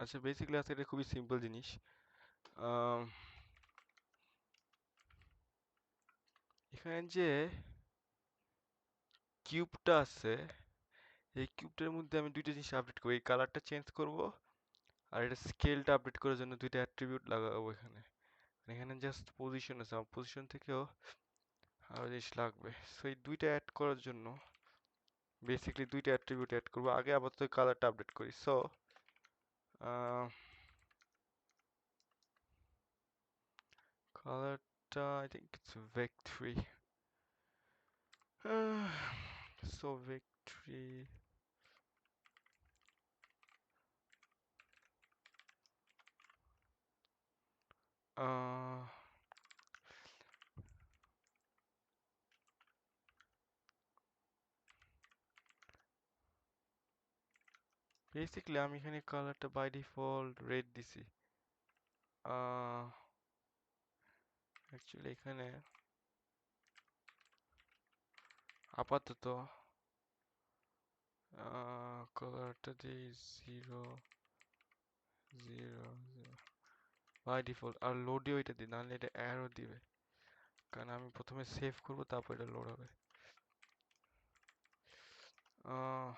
আচ্ছা, বেসিক্যালি আজকে এটা খুবই সিম্পল জিনিস। আম, এখানে যে কিউবটা আছে, এই কিউবটার মধ্যে আমি দুইটা জিনিস আপডেট করবো, এই কালারটা চেঞ্জ করব আর এটা স্কেলটা আপডেট করার জন্য দুইটা অ্যাট্রিবিউট লাগাবো এখানে। এখানে জাস্ট পজিশন আছে, আমার পজিশন থেকেও আরো জিনিস লাগবে। সো এই দুইটা অ্যাড করার জন্য বেসিক্যালি দুইটা অ্যাট্রিবিউট অ্যাড করবো। আগে আপাতত কালারটা আপডেট করি। সো কালারটা I think it's vec3. So vec3 basically আমি এখানে কালারটা বাই ডিফল্ট রেড দিছি। অ্যাকচুয়ালি এখানে আপাতত কালারটা দিই 0 0 0 বাই ডিফল্ট। আর লোডে ওইটা দিই, নাহলে এটা অ্যারো দিবে, কারণ আমি প্রথমে সেভ করব তারপর এটা লোড হবে। আহ,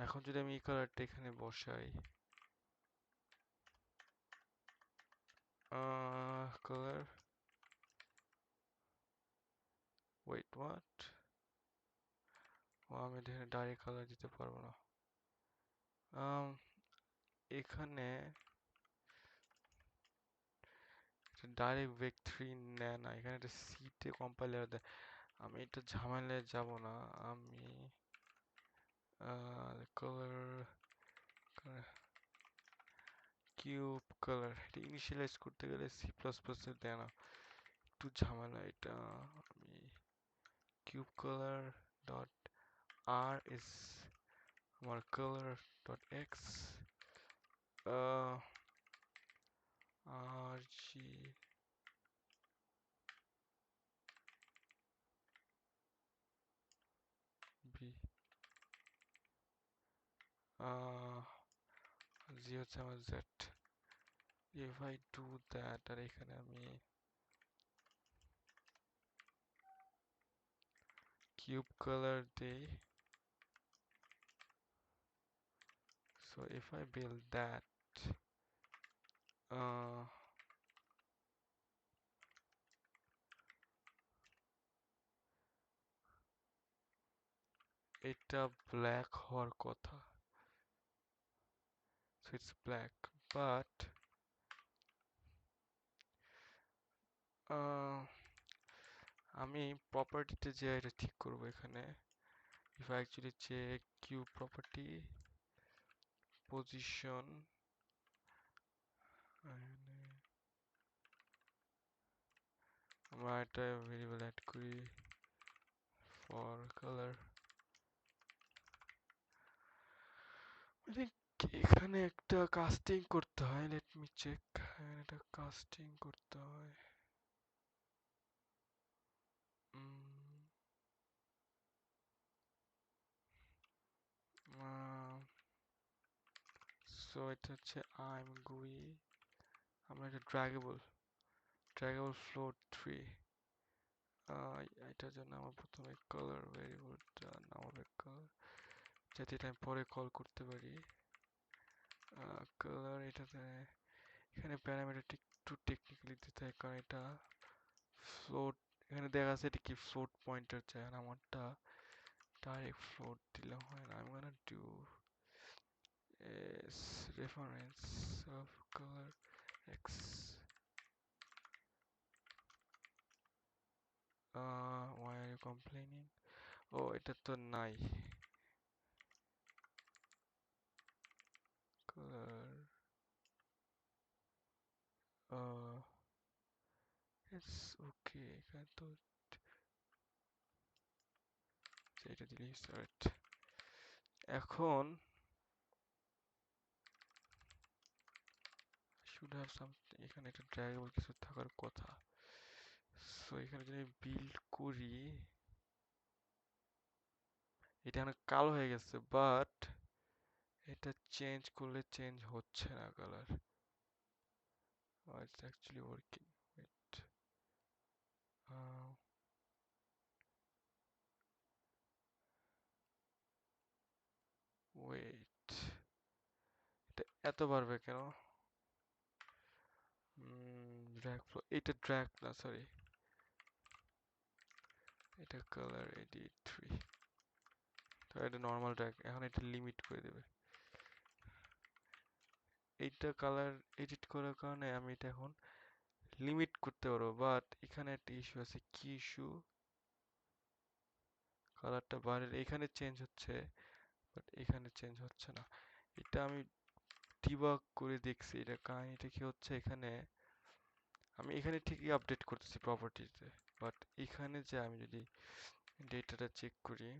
এখন যদি আমি এই কালারটা এখানে বসাই, কালার, ওয়েট হোয়াট, ও আমি এখানে ডাইরেক্ট কালার দিতে পারবো না। এখানে ডাইরেক্ট vec3 নেয় না, এখানে একটা সিটে কম্পাইলার দেয়। আমি এটা ঝামেলায় যাব না। আমি কালার কিউব কালার এটা ইনিশিয়ালাইজ করতে গেলে সি প্লাস প্লাস এ দেয় না, একটু ঝামেলা এটা। আমি cube colour dot r is আমার colour dot x r g b g হচ্ছে আমার z. if I do that আর এখানে আমি কিউব কালার দেই, so if I build that uh, এটা ব্ল্যাক হওয়ার কথা, so it's black, but আমি প্রপার্টিতে যে এটা ঠিক করব এখানে। if I actually check cube property position আমরা একটা ভেরিয়েবল অ্যাড করি for color, I think এখানে একটা কাস্টিং করতে হয়, লেট মি চেক, এটা কাস্টিং করতে হয়। সো এটা হচ্ছে I'm GUI, আমরা এটা ড্র্যাগেবল ফ্লোট 3। এটার জন্য আমার প্রথমে কালার ভেরিয়েবলটা নামাবে, কালার, যাতে এটা আমি পরে কল করতে পারি। কালার এটাতে এখানে প্যারামিটারটা একটু টেকনিক্যালি দিতে হয়, কারণ এটা ফ্লোট, এখানে দেখা যাচ্ছে এটা কি ফ্লোট পয়েন্টার চাই, আর আমারটা ডাইরেক্ট ফ্লোট দিলে হয় না। I'm gonna do is reference of color x. Why are you complaining? ও এটা তো নাই। color it's okay, এখানে তো এটা দিলেই স্টার্ট। এখন should have something, এখানে একটা ড্র্যাগেবল কিছু থাকার কথা। সো এখানে যদি বিল্ড করি, এটা অনেক কালো হয়ে গেছে, বাট এটা চেঞ্জ করলে চেঞ্জ হচ্ছে না colour. It's actually working. Wait, wait, এটা এত বাড়বে কেন? ড্র্যাগ ফ্লো, এটা ড্র্যাগ না, সরি, এটা কালার এডিট 3। তো এটা নর্মাল ড্র্যাগ, এখন এটা লিমিট করে দেবে। এইটা কালার এডিট করার কারণে আমি এটা এখন লিমিট করতে পারবো, বাট এখানে একটা ইস্যু আছে। কি ইস্যু? কালারটা বাইরে এখানে চেঞ্জ হচ্ছে, বাট এখানে চেঞ্জ হচ্ছে না। এটা আমি ডিবাগ করে দেখছি, এটা কাহিনীটা কি হচ্ছে এখানে। আমি এখানে ঠিকই আপডেট করতেছি প্রপার্টিতে, বাট এখানে যে আমি যদি ডেটাটা চেক করি,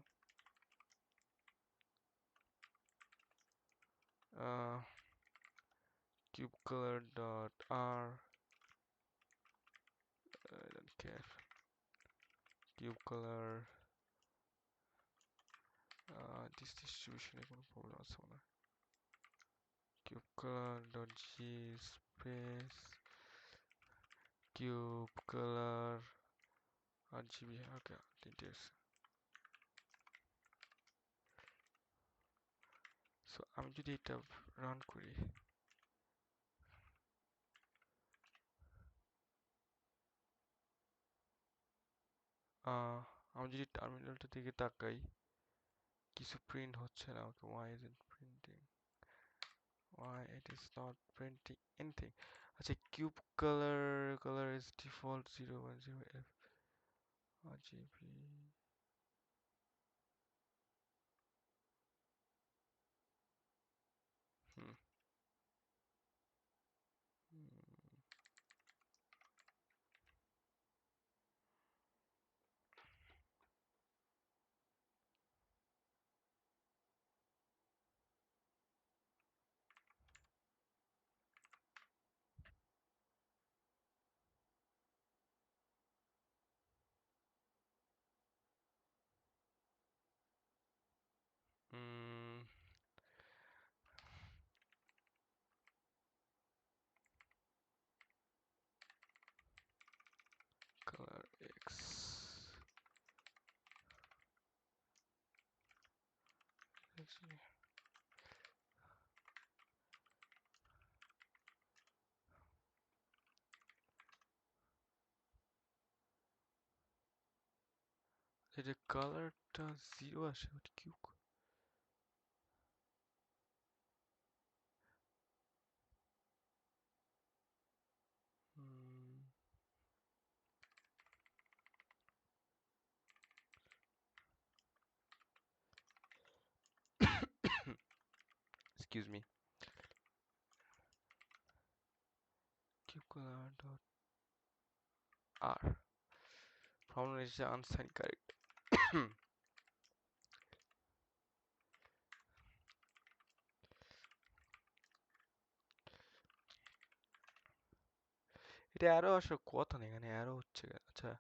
cube color dot r, I don't care, cube color this distribution এ কোনো প্রবলেম আছে মনে হয়। cube color dot g space cube color RGB, ওকে ঠিক আছে। সো আমি যদি এটা রান করি, আমি যদি টার্মিনালটা দিকে তাকাই, কিছু প্রিন্ট হচ্ছে না। ওকে, why is it printing, why it is not printing anything? আচ্ছা, cube color is default 010 f RGB। Hmm hmm color X, actually এটা কালারটা 0 আসে, ওটা Q. Excuse me. Cube color dot R. Problem is unsigned correct. এটা arrow আসার কথা না, এখানে অ্যারো হচ্ছে কেন? আচ্ছা,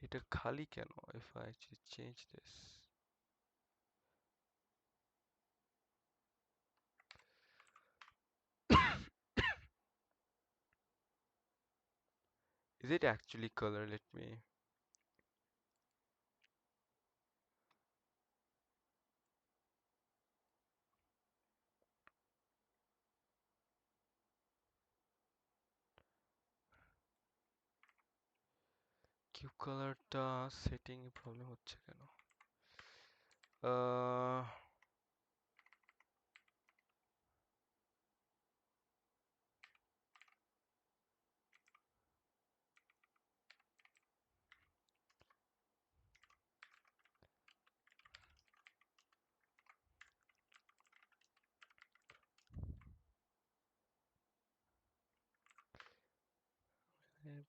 এটা খালি কেন? If I actually change this, is it actually color? Let me. Cube কালারটা সেটিং এ প্রবলেম হচ্ছে কেন? আহ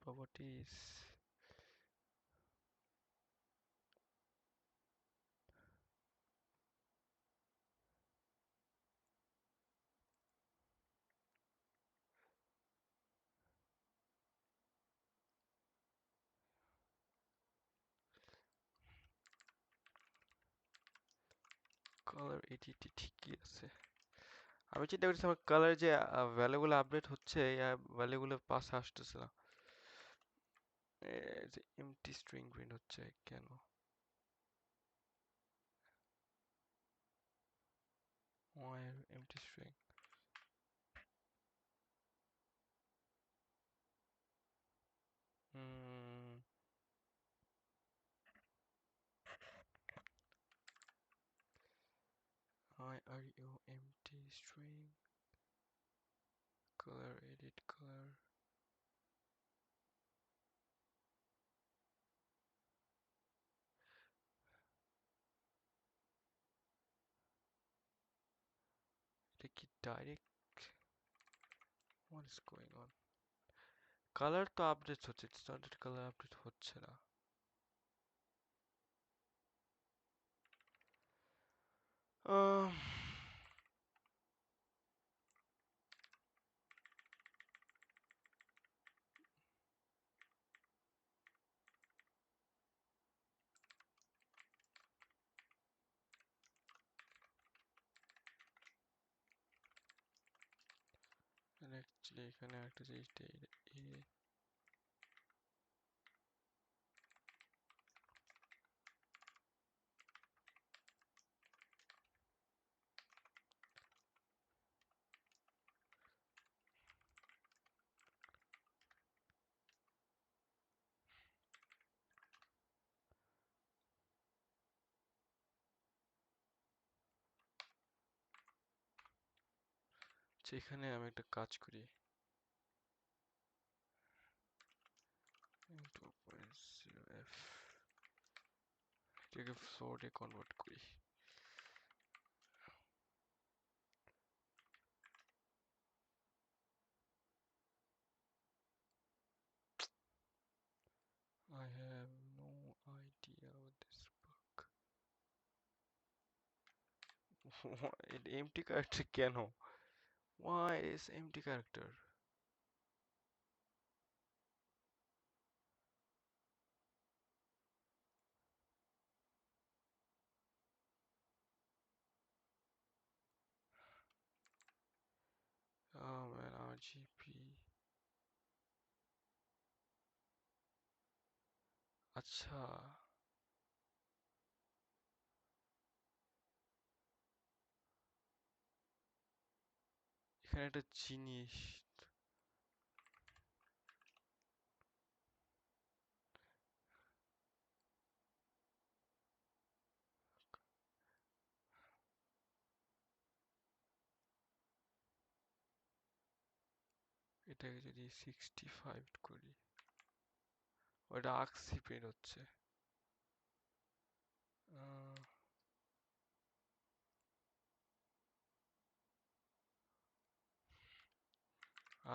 properties, color এডিট ঠিকই আছে। আমি চিন্তা করছি আমার কালার যে ভ্যালুগুলো আপডেট হচ্ছে এই ভ্যালুগুলো পাশে আসতেছে না। যে এমটি স্ট্রিং প্রিন্ট হচ্ছে কেন? Why empty string? Hmm, why are you empty string? Color, edit color. এটা কি direct? What is going on? Colour তো আপডেট হচ্ছে, it's not that colour update হচ্ছে না। আহ, actually এখানে একটা জিনিস এখানে আমি একটা কাজ করি, 2.0f এটাকে ফ্লোটে কনভার্ট করি। I have no idea what this book. It empty character কেন? Why is empty character? Oh man, RGB. আচ্ছা, এখানে একটা জিনিস, এটাকে যদি 65 করি, ওটা আক্সি প্রিন্ট হচ্ছে।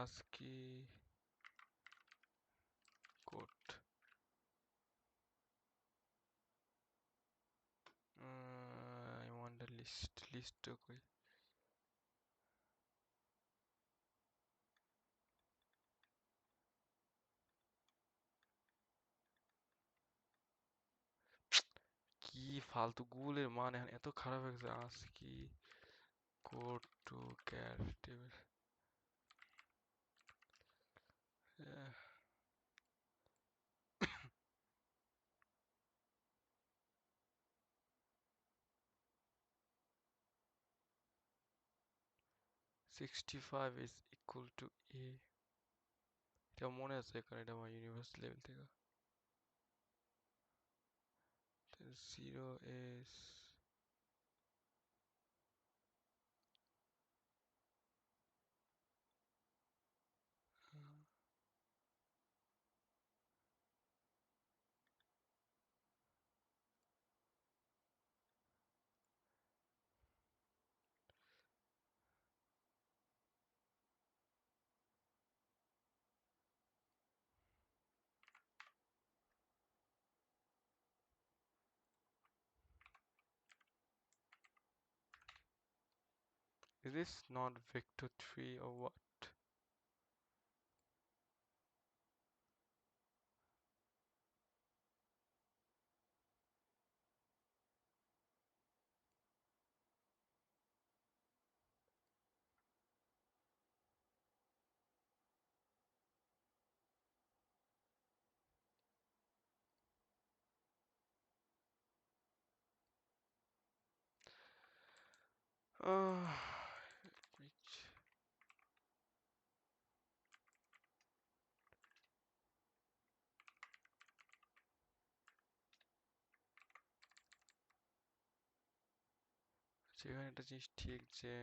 আজকি code I want the list কই? কি ফালতু গুগলের মান এখন এত খারাপ হয়ে গেছে। আজকি code to car table 65 is equal to a, এটা মনে আছে কারণ এটা আমার ইউনিভার্সিটি লেভেল থেকে। 0 is 'Is this not vector 3 or what? আহ, সেখানে একটা জিনিস ঠিক যে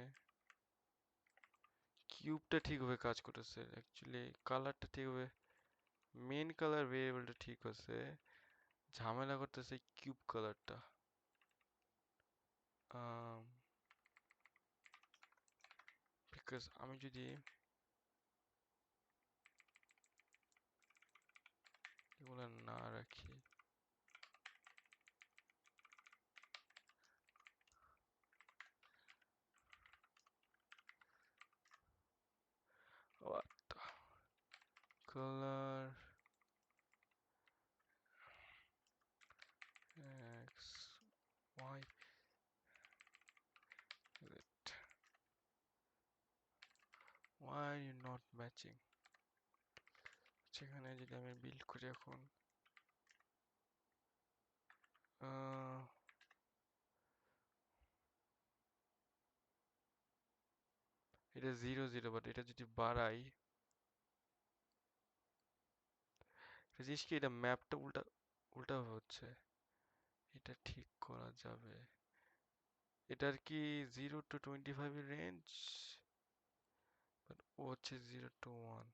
কিউবটা ঠিকভাবে কাজ করতেছে, অ্যাকচুয়ালি কালারটা ঠিকভাবে, মেন কালার ভেরিয়েবলটা ঠিক আছে, ঝামেলা করতেছে কিউব কালারটা। বিকজ আমি যদি এগুলো না রাখি, what the color x y z, why are you not matching? সেখানে যদি আমি বিল্ড করি এখন, আহ, এটা 0 0, বাট এটা যদি বাড়াই, জিনিস কি এটা ম্যাপটা উল্টা উল্টা হচ্ছে, এটা ঠিক করা যাবে। এটার কি 0 to 25 এর রেঞ্জ, বাট ও হচ্ছে 0 to 1।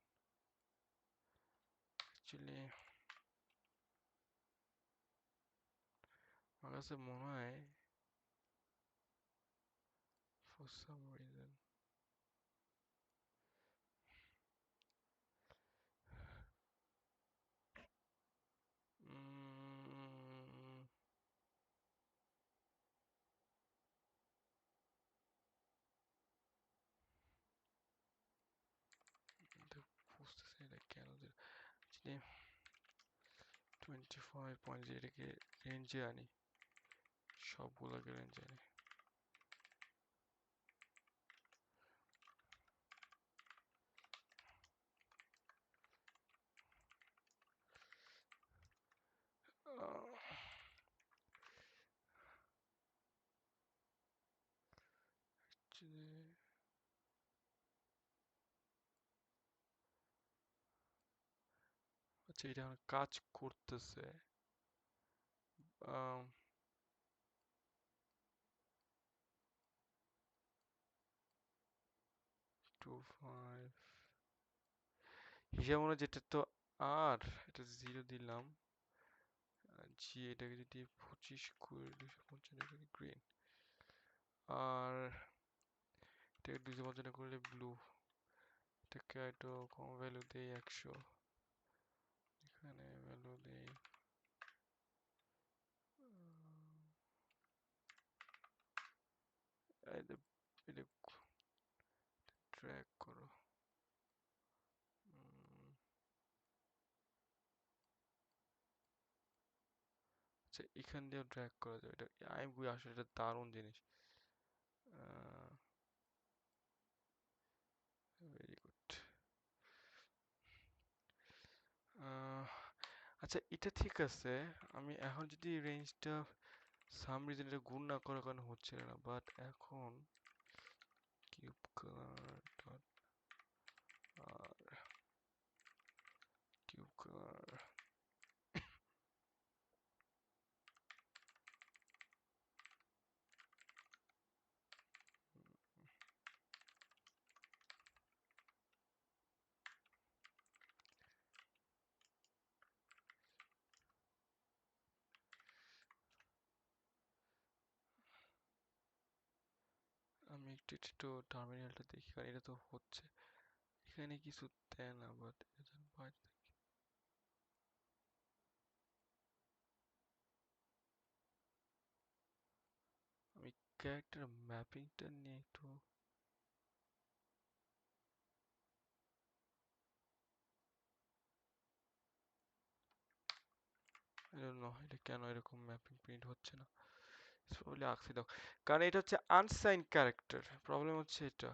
অ্যাকচুয়ালি আমার কাছে মনে হয় for some reason উম, বুঝতেছি না এটা কেন দিল। যদি 25.0 এটাকে রেঞ্জে আনি, সবগুলোকে রেঞ্জে আনি, আচ্ছা এটা এখন কাজ করতেছে। 25 হিসাব মনে যেটা তো, আর এটা 0 দিলাম, জি এটাকে যদি 25 করে 255 গ্রিন, আর এটাকে 255 করলে ব্লু, এটাকে একটু কম ভ্যালু দেই 100, এখানে ভ্যালু দেই এটা, এটা ট্র্যাক করো। আচ্ছা এখান দিয়েও ড্র্যাগ করা যাবে, এটা আমি বুঝি আসলে এটা দারুণ জিনিস। Very good. আচ্ছা এটা ঠিক আছে, আমি এখন যদি রেঞ্জটা সাম রিজন এটা গুণ না করার কারণে হচ্ছে না, বাট এখন কিউব কালার ডট আর কিউব কালার, আমি একটু একটু টার্মিনালটা দেখি, কারণ এটা তো হচ্ছে, এখানে কিছু দেয় না, বাট এটা বাইরে থেকে। আমি ক্যারেক্টার ম্যাপিংটা নিয়ে একটু, I don't know এটা কেন এরকম ম্যাপিং প্রিন্ট হচ্ছে না, প্রবলি আঁকছি দাও, কারণ এটা হচ্ছে আনসাইন ক্যারেক্টার, প্রবলেম হচ্ছে এটা।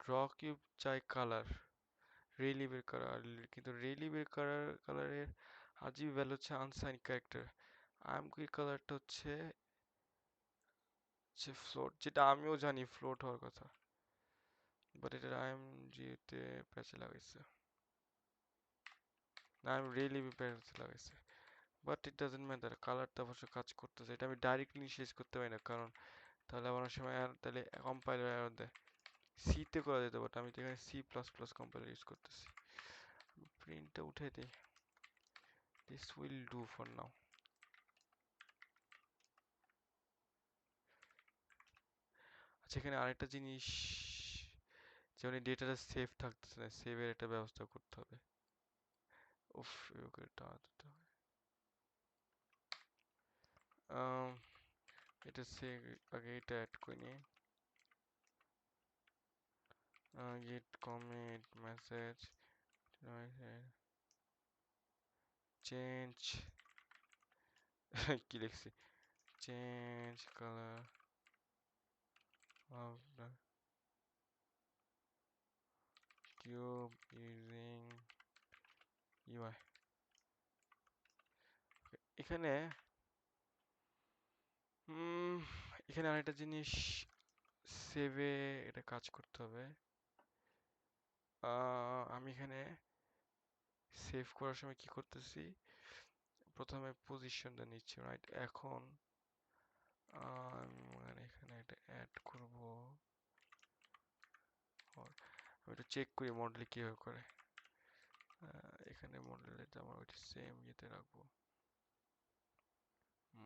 ড্র কিউব চাই কালার, রিলিভের কালার, কিন্তু রিলিভের কালারের RGB ভ্যালু হচ্ছে আনসাইন ক্যারেক্টার। আইএমকিউ কালারটা হচ্ছে ফ্লোট, যেটা আমিও জানি ফ্লোট হওয়ার কথা, বাট এটা আইএমজি-তে প্যাচে লাগাইছে, না আমি রিয়েলি প্যাচে লাগাইছে, বাট ইট ডাজন্ট ম্যাটার, কালারটা অবশ্য কাজ করতেছে। এটা আমি ডাইরেক্টলি ইনিশিয়ালাইজ করতে পারি না, কারণ তাহলে আবার অনেক সময় তাহলে কম্পাইলার এরর দেয়। সিতে করা যেত, বাট আমি তো এখানে C plus plus compiler use করতেছি। প্রিন্টটা উঠে দিই, this will do for now. আচ্ছা, এখানে আরেকটা জিনিস, যেমন এই ডেটাটা সেভ থাকতেছে না, সেভের একটা ব্যবস্থা করতে হবে। উফ, ওকে টাকা দিতে হবে। এটা সেভ, আগে এটা অ্যাড করে নিই। গেট কমিট মেসেজ চেঞ্জ কি লিখছি, change colour of the cube using UI। এখানে এখানে আরেকটা জিনিস, সেভে এটা কাজ করতে হবে। আমি এখানে সেভ করার সময় কি করতেছি, প্রথমে পজিশনটা নিচ্ছি, রাইট? এখন এখানে এটা অ্যাড করব, আমি একটু চেক করি মডেল কিভাবে করে। এখানে মডেল এটা আমার ওইটা সেম ইয়েতে রাখবো,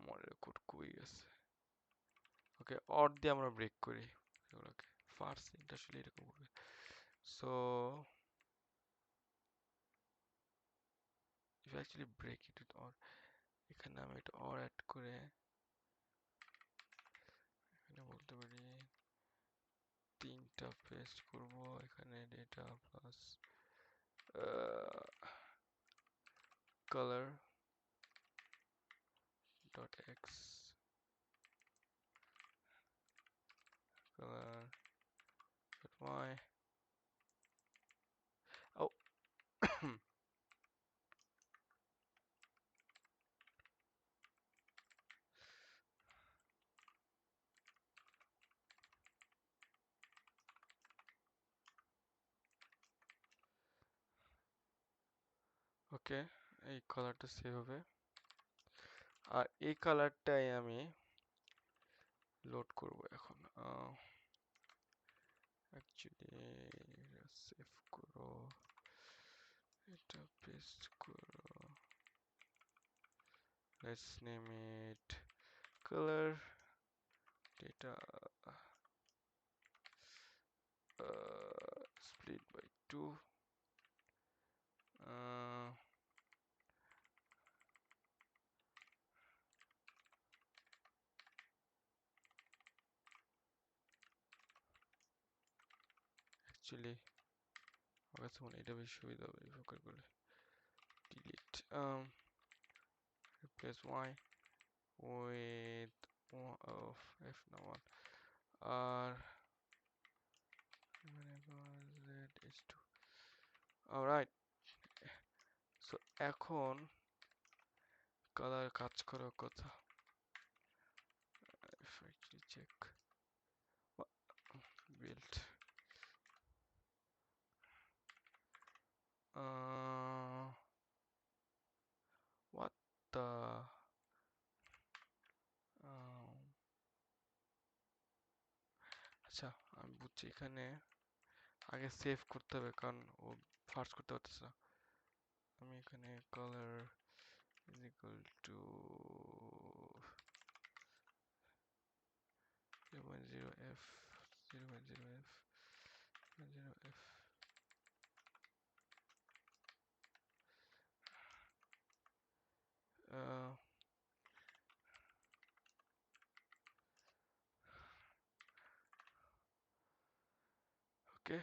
মডেল কোড কই আছে। ওকে, অর দিয়ে আমরা ব্রেক করি এগুলোকে, ফার্স্ট সিনটা আসলে এরকম করবে। So if actually break it with or, এখানে আমি এটা অর অ্যাড করে এখানে বলতে পারি তিনটা পেস্ট করব, এখানে data plus color dot x color dot y। oh ওকে, এই কালারটা সেভ হবে, আর এই কালারটাই আমি লোড করব এখন। অ্যাকচুয়ালি সেভ করো, এটা পেস্ট করো, let's name it color data split by 2। Actually আমার কাছে মনে হয় এটা বেশি সুবিধা হবে এই প্রকার করলে। Delete, replace y with of f না 1 আর z is 2। অলরাইট, সো এখন কালার কাজ করার কথা। if I actually check build what the আচ্ছা, আমি বুঝছি, এখানে আগে সেভ করতে হবে, কারণ ও ফার্স্ট করতে পারতেছে না। আমি এখানে color is equal to 0.0f 0.0f 0.0f ওকে।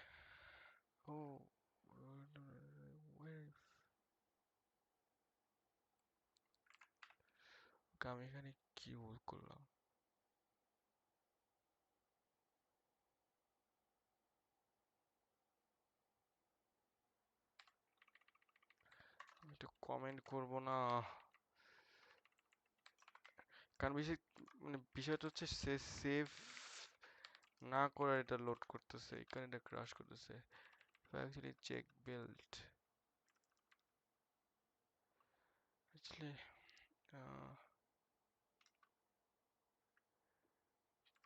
ও আমি এখানে কি ভুল করলাম? আমি একটু কমেন্ট করব না, কারণ মানে বিষয়টা হচ্ছে সে সেভ না করে এটা লোড করতেছে, এখানে এটা ক্রাশ করতেছে। অ্যাকচুয়ালি চেক বিল্ড অ্যাকচুয়ালি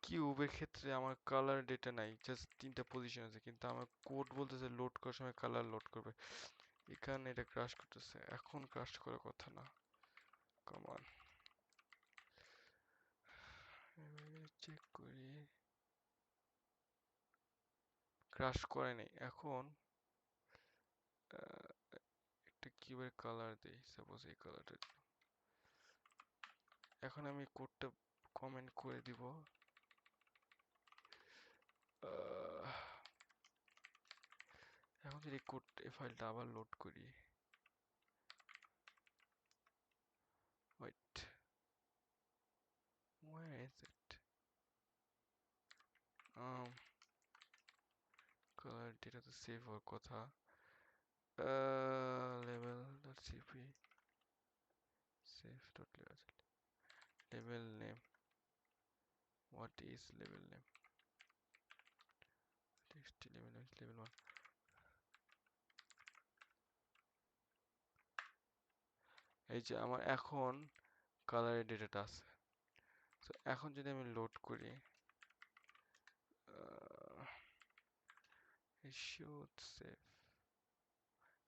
কিউবের ক্ষেত্রে আমার কালার ডেটা নাই, জাস্ট 3টা পজিশন আছে, কিন্তু আমার কোড বলতেছে লোড করার সময় কালার লোড করবে। এখানে এটা ক্রাশ করতেছে, এখন ক্রাশ করার কথা না। কমান চেক করি, ক্রাশ করে নেই। এখন একটা কিউবের কালার দেই, সাপোজ এই কালারটা। এখন আমি কোডটা কমেন্ট করে দিব। এখন যদি কোড এই ফাইলটা আবার লোড করি, wait, where is it? Colour data তো সেভ হওয়ার কথা। Level.cp save.level level name. What is level name? Text level name is level 1. এই যে আমার এখন কালারের ডেটাটা আছে। তো এখন যদি আমি লোড করি, it should save.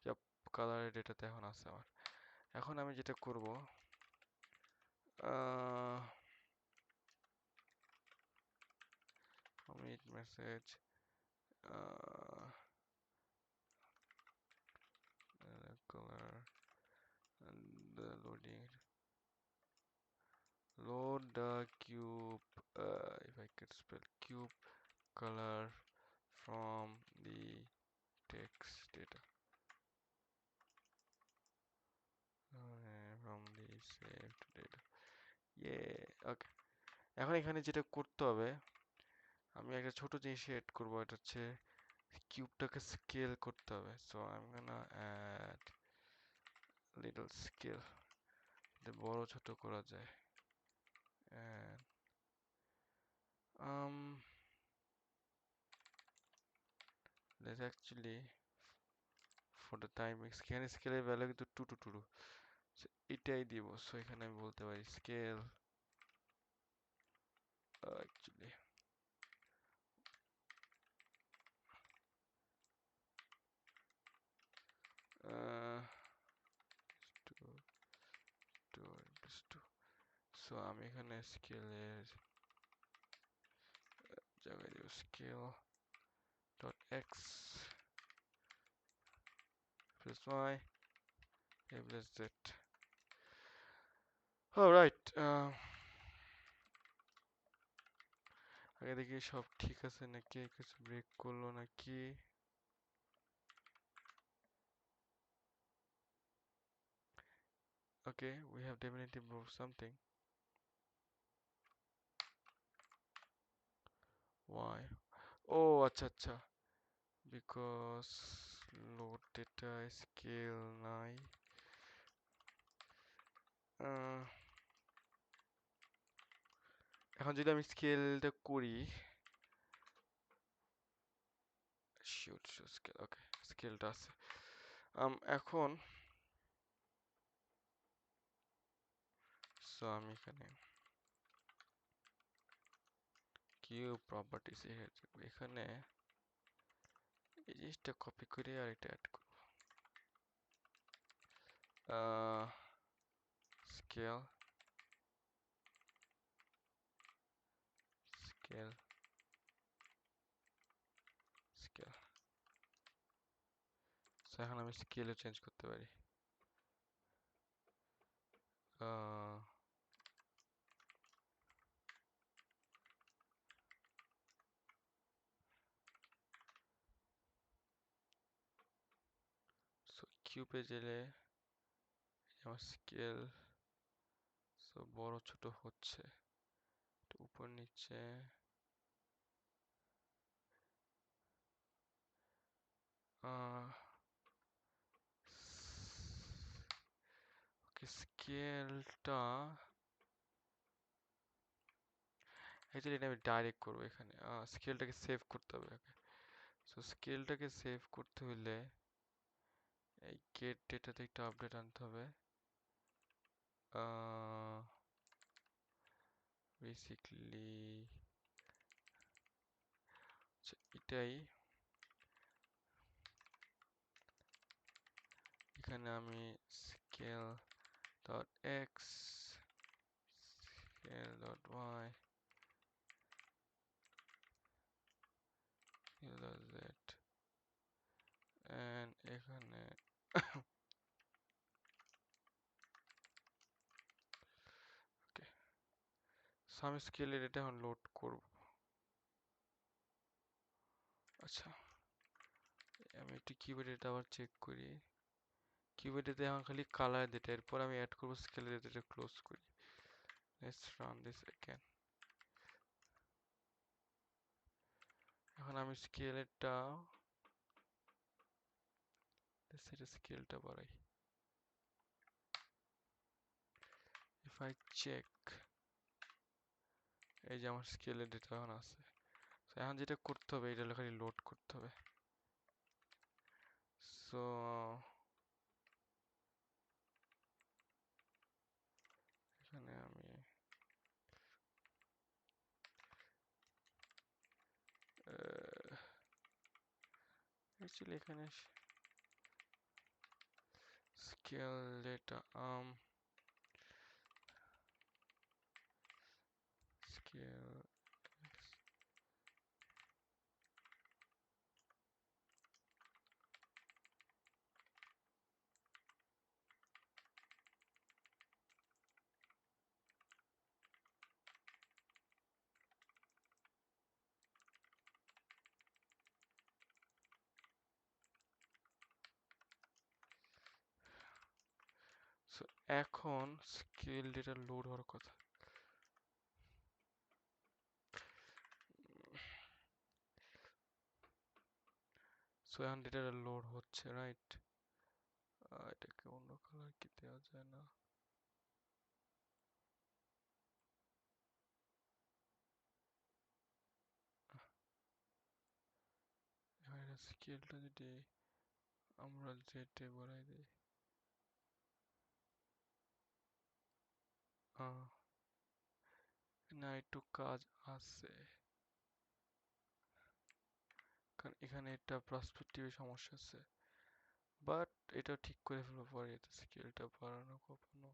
Yup, কালারের ডেটাতে এখন আছে আমার। এখন আমি যেটা করব, commit message, color and the loading, load the cube, if I could spell cube color from the text data, from the saved data. Okay, এখন এখানে যেটা করতে হবে, আমি একটা ছোট জিনিস এড করবো, এটা হচ্ছে কিউবটাকে স্কেল করতে হবে। So I am gonna add little scale, বড় ছোট করা যায়। And let's actually for the time এখানে স্কেলের ভ্যালু কিন্তু 2 to 2, এটাই দিব। সো এখানে আমি বলতে পারি স্কেল actually two, 2 সো আমি এখানে স্কেলের জায়গায় দিব scale dot x plus y plus z. Alright, আগে দেখি সব ঠিক আছে নাকি, কিছু ব্রেক করলো নাকি। Okay, we have definitely moved something. Why? Oh, আচ্ছা, because load data scale নাই। এখন যদি আমি স্কেলটা করি, shoot scale, okay, স্কেলটা আছে। এখন সো আমি এখানে কিউ প্রপার্টিস এখানে এই জিনিসটা কপি করে আর এটা অ্যাড করব। Scale scale scale. সো এখন আমি স্কেলও চেঞ্জ করতে পারি। সো কিউবে গেলে আমার স্কেল সো বড় ছোট হচ্ছে, উপর নিচে। স্কেলটা অ্যাকচুয়ালি এটা আমি ডাইরেক্ট করবো এখানে স্কেলটাকে সেভ করতে হবে আগে। সো স্কেলটাকে সেভ করতে হলে এই গেট ডেটাতে একটা আপডেট আনতে হবে। বেসিকলি এটাই, এখানে আমি scale dot x scale dot y scale dot z and এখানে ওকে সাম স্কেলের এটা এখন লোড করব। আচ্ছা আমি একটু কিবোর্ডে এটা আবার চেক করি। কিবোর্ডেতে এখন খালি কালার ডেটা, এরপর আমি অ্যাড করব স্কেলের ডেটা, ক্লোজ করি। Let's run this again. এখন আমি স্কেলেরটা স্কেলটা বাড়াই। ইফ আই চেক, এই যে আমার স্কেলের ডেটা এখন আছে। এখন যেটা করতে হবে এটা খালি লোড করতে হবে। সো এখানে আমি অ্যাকচুয়ালি এখানে স্কেল ডেটা স্কেল সো এখন স্কেল ডেটা লোড হওয়ার কথা। সো এখন ডেটাটা লোড হচ্ছে, রাইট? এটাকে অন্য কালার কি দেওয়া যায় না? এখানে স্কেলটা যদি আমরা জেটে বাড়াই দিই, না একটু কাজ আছে, কারণ এখানে একটা পার্সপেক্টিভে সমস্যা আছে, বাট এটা ঠিক করে ফেলবো পরে। এতে স্কেলটা বাড়ানো কখনো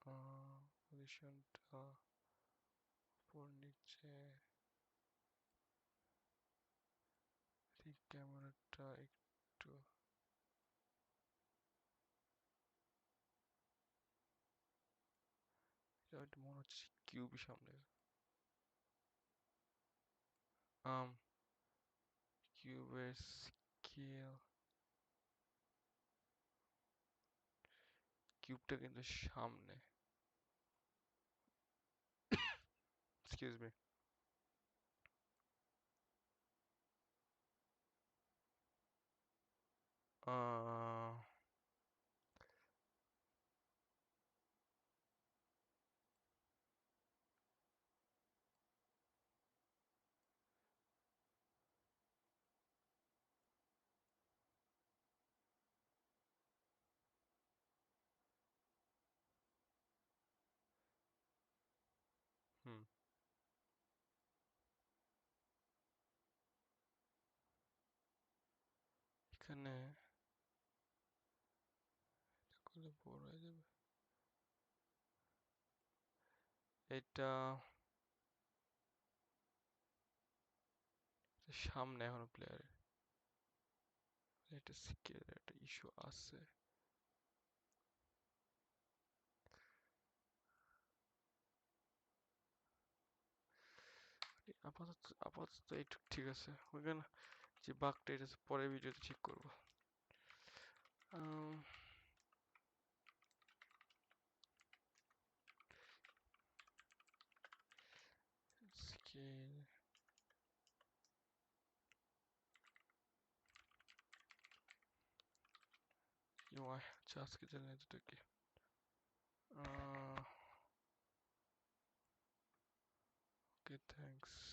পজিশনটা উপর নিচে, ঠিক ক্যামেরাটা একটু এটা মনে হচ্ছে কিউবই সামনে। কিউবের স্কেল, কিউবটা কিন্তু সামনে, এক্সকিউজ মি। হুম, এখানে এটা করলে বড় হয়ে যাবে। এটা সামনে এখনো প্লেয়ারের, এটা স্কেল একটা ইস্যু আছে। আপাতত এইটুকু ঠিক আছে। ওইখানে যে বাগটা, এটা পরের ভিডিওতে ঠিক করবো। স্কেল ইউআই, আচ্ছা আজকে জানি এতটুকু। ওকে, থ্যাঙ্কস।